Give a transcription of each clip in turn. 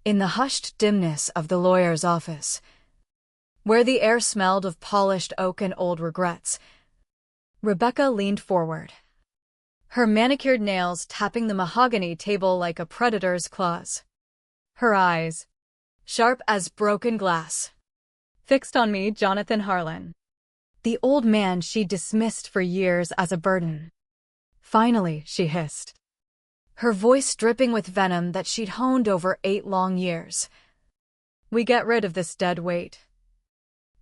In the hushed dimness of the lawyer's office, where the air smelled of polished oak and old regrets, Rebecca leaned forward, her manicured nails tapping the mahogany table like a predator's claws. Her eyes, sharp as broken glass, fixed on me, Jonathan Harlan, the old man she dismissed for years as a burden. Finally, she hissed, her voice dripping with venom that she'd honed over 8 long years. We get rid of this dead weight.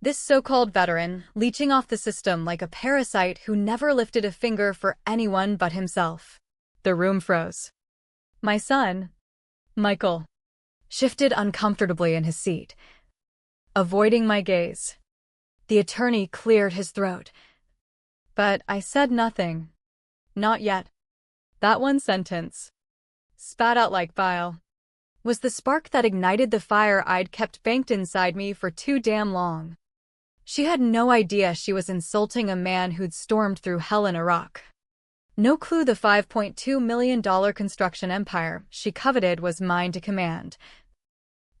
This so-called veteran, leeching off the system like a parasite who never lifted a finger for anyone but himself. The room froze. My son, Michael, shifted uncomfortably in his seat, avoiding my gaze. The attorney cleared his throat. But I said nothing. Not yet. That one sentence, spat out like bile, was the spark that ignited the fire I'd kept banked inside me for too damn long. She had no idea she was insulting a man who'd stormed through hell in Iraq. No clue the $5.2 million construction empire she coveted was mine to command.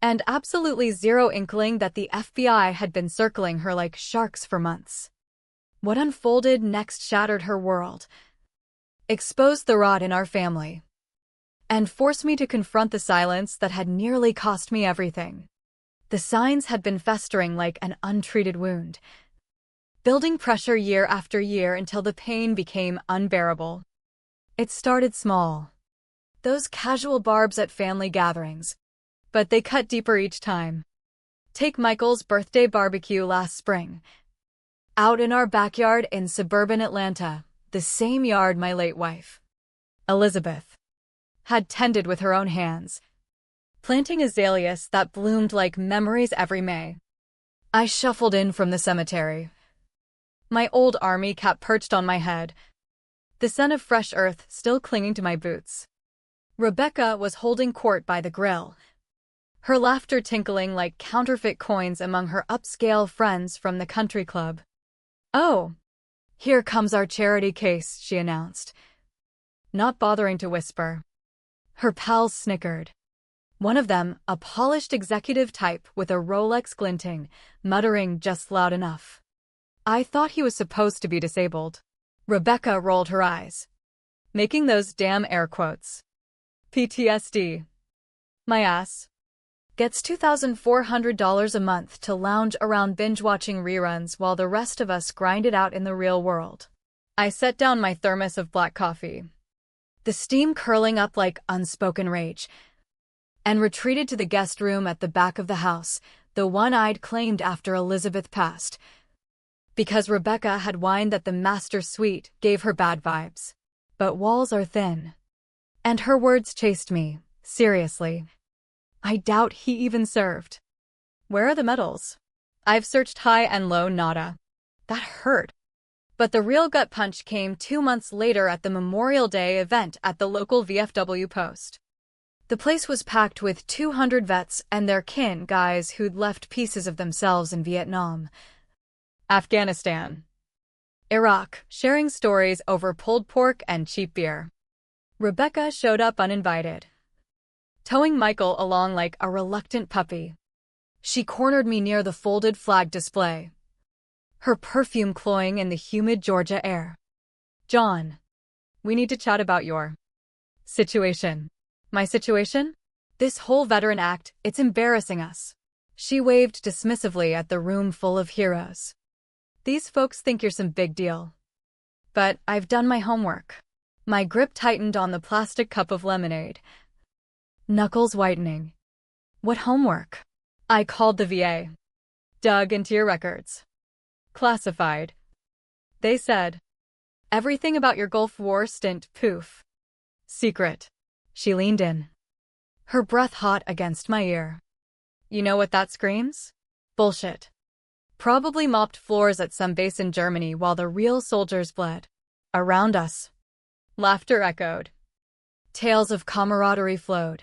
And absolutely zero inkling that the FBI had been circling her like sharks for months. What unfolded next shattered her world, exposed the rot in our family, and forced me to confront the silence that had nearly cost me everything. The signs had been festering like an untreated wound, building pressure year after year until the pain became unbearable. It started small. Those casual barbs at family gatherings, but they cut deeper each time. Take Michael's birthday barbecue last spring. Out in our backyard in suburban Atlanta, the same yard my late wife, Elizabeth, had tended with her own hands, planting azaleas that bloomed like memories every May. I shuffled in from the cemetery, my old army cap perched on my head, the scent of fresh earth still clinging to my boots. Rebecca was holding court by the grill, her laughter tinkling like counterfeit coins among her upscale friends from the country club. "Oh, here comes our charity case," she announced, not bothering to whisper. Her pals snickered. One of them, a polished executive type with a Rolex glinting, muttering just loud enough. I thought he was supposed to be disabled. Rebecca rolled her eyes, making those damn air quotes. PTSD. My ass gets $2,400 a month to lounge around binge-watching reruns while the rest of us grind it out in the real world. I set down my thermos of black coffee, the steam curling up like unspoken rage, and retreated to the guest room at the back of the house, the one I'd claimed after Elizabeth passed, because Rebecca had whined that the master suite gave her bad vibes. But walls are thin. And her words chased me, seriously. I doubt he even served. Where are the medals? I've searched high and low, nada. That hurt. But the real gut punch came 2 months later at the Memorial Day event at the local VFW post. The place was packed with 200 vets and their kin, guys who'd left pieces of themselves in Vietnam, Afghanistan, Iraq, sharing stories over pulled pork and cheap beer. Rebecca showed up uninvited, towing Michael along like a reluctant puppy. She cornered me near the folded flag display, her perfume cloying in the humid Georgia air. "John, we need to chat about your situation." "My situation? This whole veteran act, it's embarrassing us." She waved dismissively at the room full of heroes. "These folks think you're some big deal. But I've done my homework." My grip tightened on the plastic cup of lemonade, knuckles whitening. "What homework?" I called the VA. "Dug into your records. Classified. They said everything about your Gulf War stint, poof. Secret." She leaned in, her breath hot against my ear. "You know what that screams? Bullshit. Probably mopped floors at some base in Germany while the real soldiers bled. Around us." Laughter echoed. Tales of camaraderie flowed.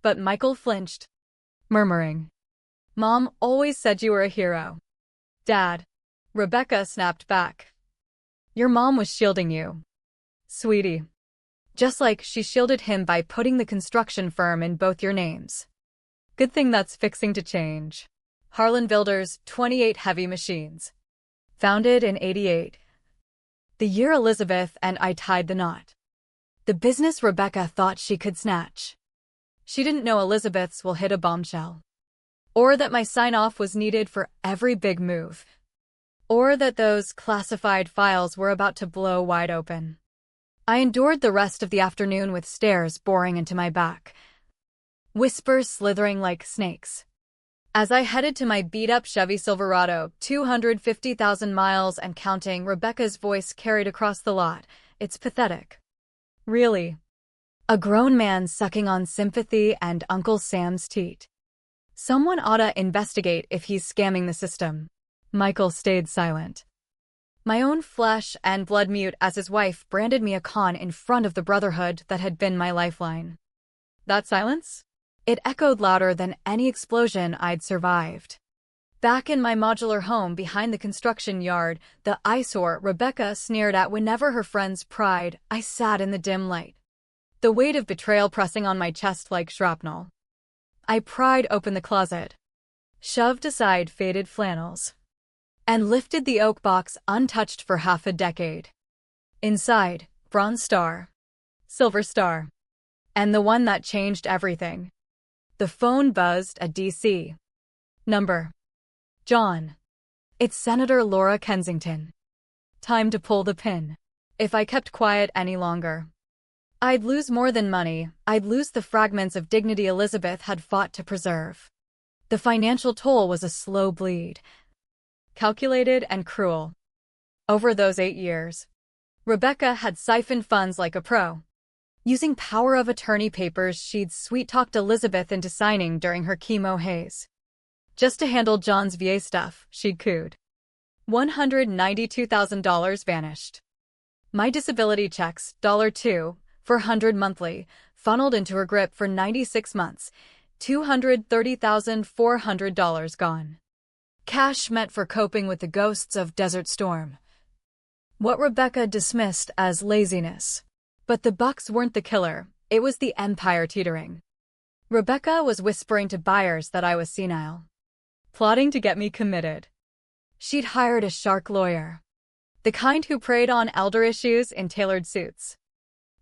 But Michael flinched, murmuring, "Mom always said you were a hero." "Dad," Rebecca snapped back, "your mom was shielding you, sweetie. Just like she shielded him by putting the construction firm in both your names." Good thing that's fixing to change. Harlan Builders, 28 heavy machines. Founded in 88. The year Elizabeth and I tied the knot. The business Rebecca thought she could snatch. She didn't know Elizabeth's will hit a bombshell. Or that my sign-off was needed for every big move. Or that those classified files were about to blow wide open. I endured the rest of the afternoon with stares boring into my back. Whispers slithering like snakes. As I headed to my beat-up Chevy Silverado, 250,000 miles and counting, Rebecca's voice carried across the lot. It's pathetic. Really. A grown man sucking on sympathy and Uncle Sam's teat. Someone oughta investigate if he's scamming the system. Michael stayed silent. My own flesh and blood mute as his wife branded me a con in front of the brotherhood that had been my lifeline. That silence? It echoed louder than any explosion I'd survived. Back in my modular home behind the construction yard, the eyesore Rebecca sneered at whenever her friends pried, I sat in the dim light. The weight of betrayal pressing on my chest like shrapnel. I pried open the closet, shoved aside faded flannels, and lifted the oak box untouched for half a decade. Inside, bronze star, silver star, and the one that changed everything. The phone buzzed a DC number. John. It's Senator Laura Kensington. Time to pull the pin. If I kept quiet any longer, I'd lose more than money. I'd lose the fragments of dignity Elizabeth had fought to preserve. The financial toll was a slow bleed. Calculated and cruel. Over those 8 years, Rebecca had siphoned funds like a pro. Using power of attorney papers she'd sweet-talked Elizabeth into signing during her chemo haze. Just to handle John's VA stuff, she'd cooed. $192,000 vanished. My disability checks, $2 for 100 monthly, funneled into her grip for 96 months, $230,400 gone. Cash meant for coping with the ghosts of Desert Storm. What Rebecca dismissed as laziness. But the bucks weren't the killer, it was the empire teetering. Rebecca was whispering to buyers that I was senile. Plotting to get me committed. She'd hired a shark lawyer. The kind who preyed on elder issues in tailored suits.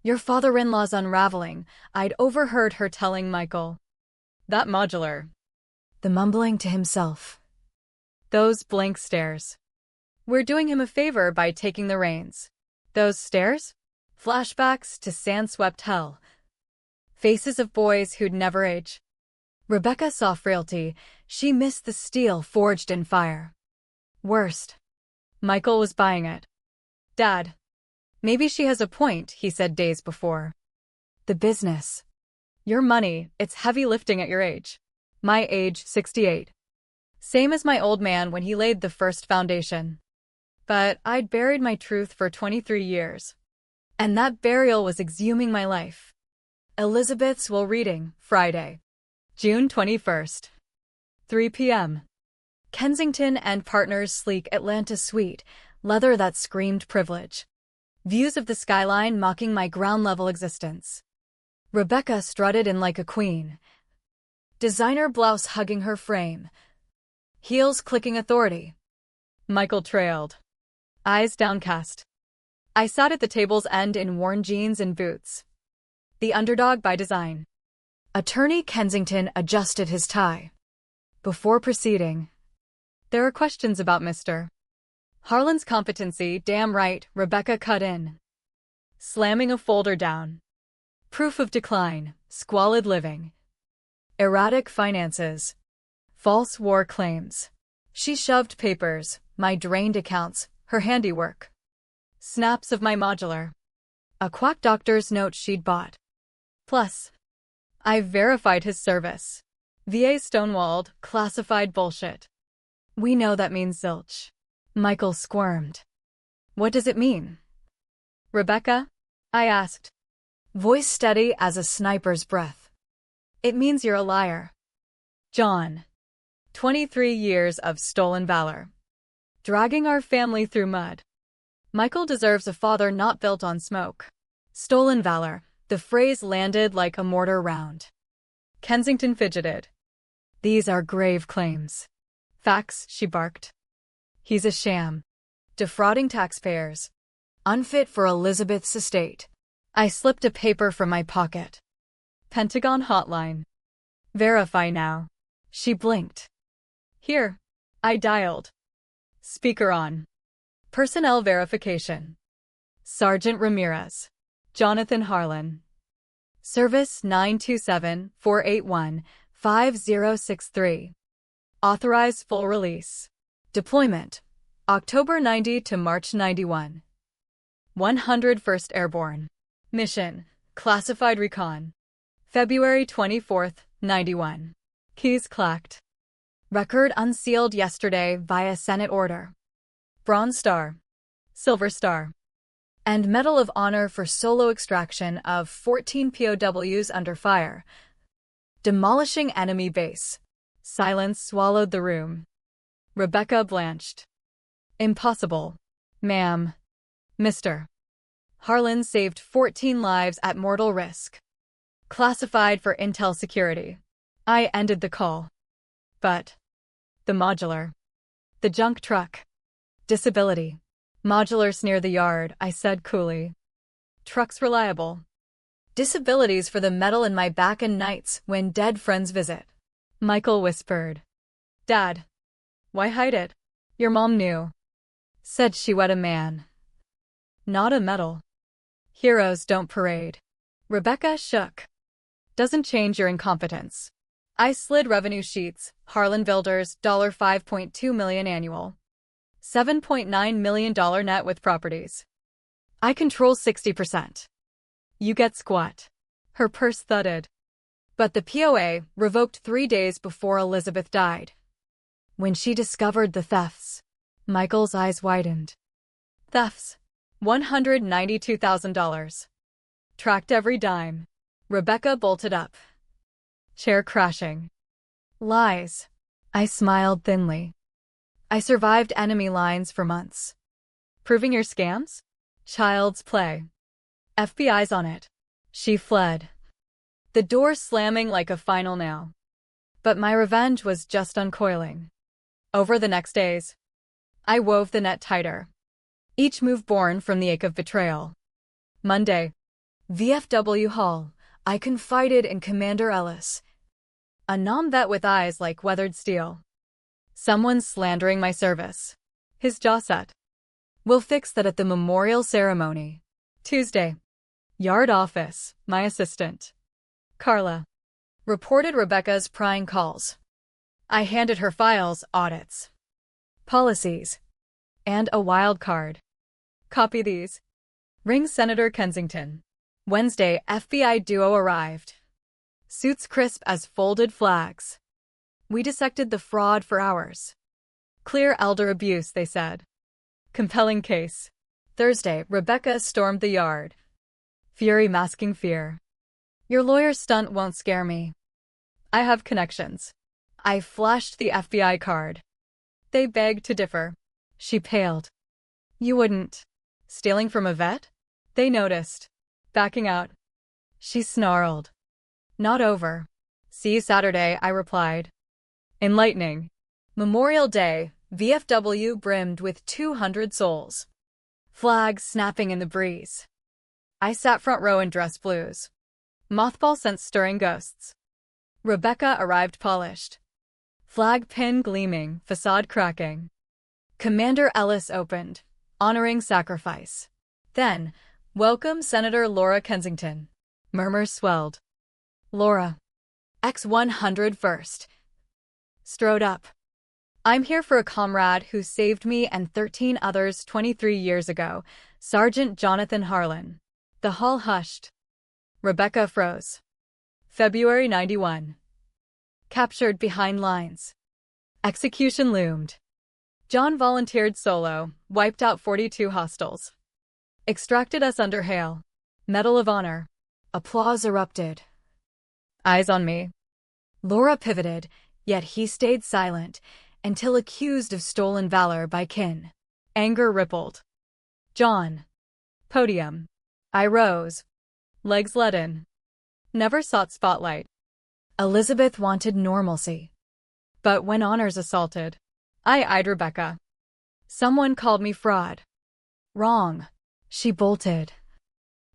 Your father-in-law's unraveling, I'd overheard her telling Michael. That modular. The mumbling to himself. Those blank stares. We're doing him a favor by taking the reins. Those stares? Flashbacks to sand-swept hell. Faces of boys who'd never age. Rebecca saw frailty. She missed the steel forged in fire. Worst. Michael was buying it. Dad. Maybe she has a point, he said days before. The business. Your money, it's heavy lifting at your age. My age, 68. Same as my old man when he laid the first foundation. But I'd buried my truth for 23 years. And that burial was exhuming my life. Elizabeth's will reading, Friday, June 21st. 3 p.m. Kensington and Partners' sleek Atlanta suite, leather that screamed privilege. Views of the skyline mocking my ground-level existence. Rebecca strutted in like a queen. Designer blouse hugging her frame. Heels clicking authority. Michael trailed. Eyes downcast. I sat at the table's end in worn jeans and boots. The underdog by design. Attorney Kensington adjusted his tie. Before proceeding, there are questions about Mr. Harlan's competency. Damn right, Rebecca cut in. Slamming a folder down. Proof of decline, squalid living. Erratic finances. False war claims. She shoved papers, my drained accounts, her handiwork. Snaps of my modular. A quack doctor's note she'd bought. Plus, I verified his service. VA stonewalled, classified bullshit. We know that means zilch. Michael squirmed. What does it mean? Rebecca? I asked. Voice steady as a sniper's breath. It means you're a liar. John. 23 years of stolen valor. Dragging our family through mud. Michael deserves a father not built on smoke. Stolen valor. The phrase landed like a mortar round. Kensington fidgeted. These are grave claims. Facts, she barked. He's a sham. Defrauding taxpayers. Unfit for Elizabeth's estate. I slipped a paper from my pocket. Pentagon hotline. Verify now. She blinked. Here. I dialed. Speaker on. Personnel verification. Sergeant Ramirez. Jonathan Harlan. Service 927-481-5063. Authorized full release. Deployment. October 90 to March 91. 101st Airborne. Mission. Classified Recon. February 24, 91. Keys clacked. Record unsealed yesterday via Senate order. Bronze Star. Silver Star. And Medal of Honor for solo extraction of 14 POWs under fire. Demolishing enemy base. Silence swallowed the room. Rebecca blanched. Impossible. Ma'am. Mr. Harlan saved 14 lives at mortal risk. Classified for intel security. I ended the call. But the modular. The junk truck. Disability. Modulars near the yard, I said coolly. Truck's reliable. Disabilities for the metal in my back and nights when dead friends visit. Michael whispered. Dad. Why hide it? Your mom knew. Said she wed a man. Not a medal. Heroes don't parade. Rebecca shook. Doesn't change your incompetence. I slid revenue sheets. Harlan Builders, $5.2 million annual. $7.9 million net with properties. I control 60%. You get squat. Her purse thudded. But the POA revoked 3 days before Elizabeth died. When she discovered the thefts, Michael's eyes widened. Thefts. $192,000. Tracked every dime. Rebecca bolted up. Chair crashing. Lies. I smiled thinly. I survived enemy lines for months. Proving your scams? Child's play. FBI's on it. She fled. The door slamming like a final nail. But my revenge was just uncoiling. Over the next days, I wove the net tighter. Each move born from the ache of betrayal. Monday. VFW Hall. I confided in Commander Ellis. A non-vet with eyes like weathered steel. Someone's slandering my service. His jaw set. We'll fix that at the memorial ceremony. Tuesday. Yard office. My assistant. Carla. Reported Rebecca's prying calls. I handed her files, audits, policies, and a wild card. Copy these. Ring Senator Kensington. Wednesday, FBI duo arrived. Suits crisp as folded flags. We dissected the fraud for hours. Clear elder abuse, they said. Compelling case. Thursday, Rebecca stormed the yard. Fury masking fear. Your lawyer's stunt won't scare me. I have connections. I flashed the FBI card. They begged to differ. She paled. You wouldn't. Stealing from a vet? They noticed. Backing out. She snarled. Not over. See you Saturday, I replied. Enlightening. Memorial Day, VFW brimmed with 200 souls. Flags snapping in the breeze. I sat front row in dress blues. Mothball scents stirring ghosts. Rebecca arrived polished. Flag pin gleaming, facade cracking. Commander Ellis opened, honoring sacrifice. Then, welcome Senator Laura Kensington. Murmurs swelled. Laura. X-100 first. Strode up. I'm here for a comrade who saved me and 13 others 23 years ago, Sergeant Jonathan Harlan. The hall hushed. Rebecca froze. February 91. Captured behind lines. Execution loomed. John volunteered solo, wiped out 42 hostiles. Extracted us under hail. Medal of Honor. Applause erupted. Eyes on me. Laura pivoted, yet he stayed silent, until accused of stolen valor by kin. Anger rippled. John. Podium. I rose. Legs leaden. Never sought spotlight. Elizabeth wanted normalcy. But when honors assaulted, I eyed Rebecca. Someone called me fraud. Wrong. She bolted.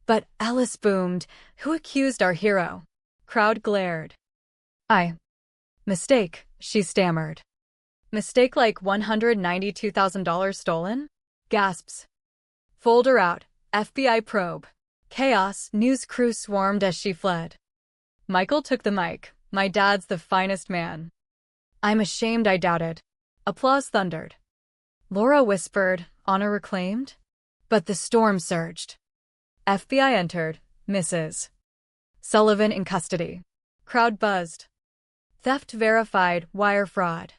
But Alice boomed. Who accused our hero? Crowd glared. I. Mistake, she stammered. Mistake like $192,000 stolen? Gasps. Folder out. FBI probe. Chaos. News crew swarmed as she fled. Michael took the mic. My dad's the finest man. I'm ashamed I doubted. Applause thundered. Laura whispered, honor reclaimed? But the storm surged. FBI entered. Mrs. Sullivan in custody. Crowd buzzed. Theft verified. Wire fraud.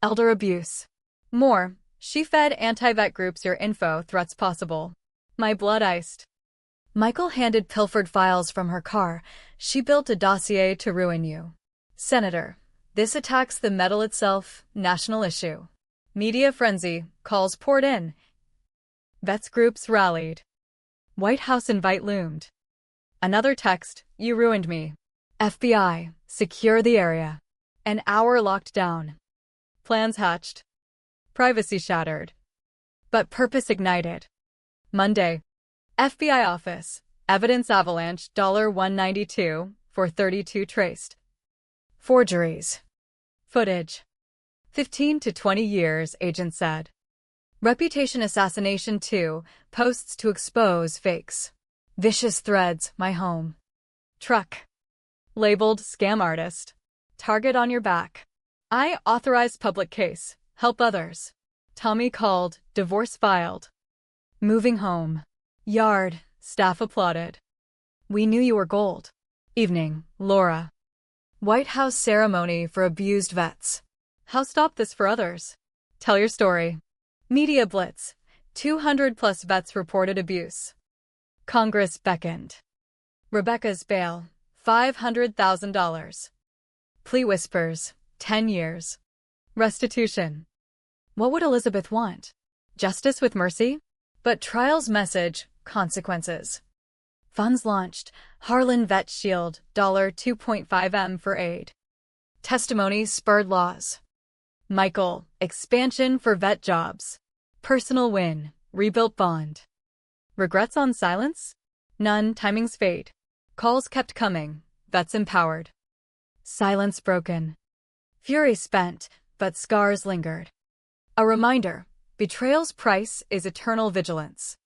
Elder abuse. More. She fed anti-vet groups your info. Threats possible. My blood iced. Michael handed pilfered files from her car. She built a dossier to ruin you. Senator. This attacks the medal itself. National issue. Media frenzy. Calls poured in. Vets groups rallied. White House invite loomed. Another text. You ruined me. FBI. Secure the area. An hour locked down. Plans hatched. Privacy shattered. But purpose ignited. Monday. FBI office. Evidence avalanche. $192 for 32 traced. Forgeries. Footage. 15 to 20 years, agent said. Reputation assassination 2. Posts to expose fakes. Vicious threads. My home. Truck. Labeled scam artist. Target on your back. I authorized public case. Help others. Tommy called. Divorce filed. Moving home. Yard. Staff applauded. We knew you were gold. Evening. Laura. White House ceremony for abused vets. How stop this for others? Tell your story. Media blitz. 200 plus vets reported abuse. Congress beckoned. Rebecca's bail. $500,000. Plea whispers. 10 years. Restitution. What would Elizabeth want? Justice with mercy? But trial's message, consequences. Funds launched. Harlan Vet Shield, $2.5 million for aid. Testimony spurred laws. Michael, expansion for vet jobs. Personal win, rebuilt bond. Regrets on silence? None, timing's fate. Calls kept coming, vets empowered. Silence broken. Fury spent, but scars lingered. A reminder, betrayal's price is eternal vigilance.